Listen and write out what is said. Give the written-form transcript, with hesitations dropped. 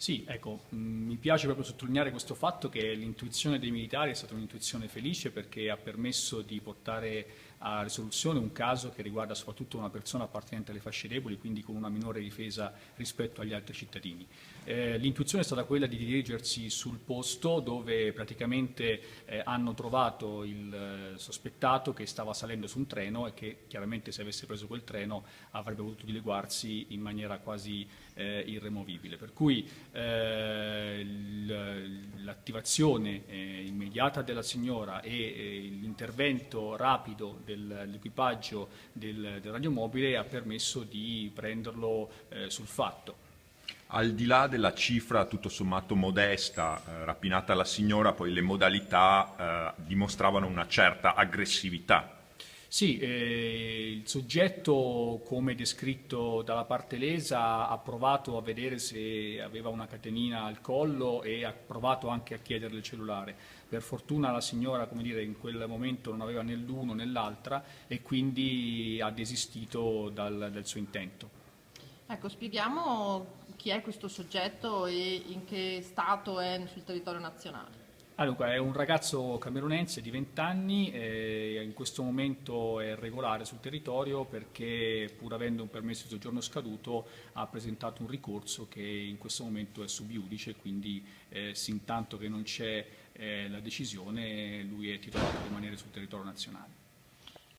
Sì, ecco, mi piace proprio sottolineare questo fatto che l'intuizione dei militari è stata un'intuizione felice perché ha permesso di portare a risoluzione un caso che riguarda soprattutto una persona appartenente alle fasce deboli, quindi con una minore difesa rispetto agli altri cittadini. L'intuizione è stata quella di dirigersi sul posto dove praticamente hanno trovato il sospettato che stava salendo su un treno e che chiaramente se avesse preso quel treno avrebbe potuto dileguarsi in maniera quasi irremovibile. Per cui l'attivazione immediata della signora e l'intervento rapido dell'equipaggio del radiomobile ha permesso di prenderlo sul fatto. Al di là della cifra tutto sommato modesta rapinata alla signora, poi le modalità dimostravano una certa aggressività. Sì, il soggetto, come descritto dalla parte lesa, ha provato a vedere se aveva una catenina al collo e ha provato anche a chiederle il cellulare. Per fortuna la signora, come dire, in quel momento non aveva né l'uno né l'altra e quindi ha desistito dal suo intento. Ecco, spieghiamo chi è questo soggetto e in che stato è sul territorio nazionale. Allora, è un ragazzo camerunense di 20 anni, in questo momento è regolare sul territorio perché pur avendo un permesso di soggiorno scaduto ha presentato un ricorso che in questo momento è sub iudice, quindi sin tanto che non c'è la decisione lui è titolato a rimanere sul territorio nazionale.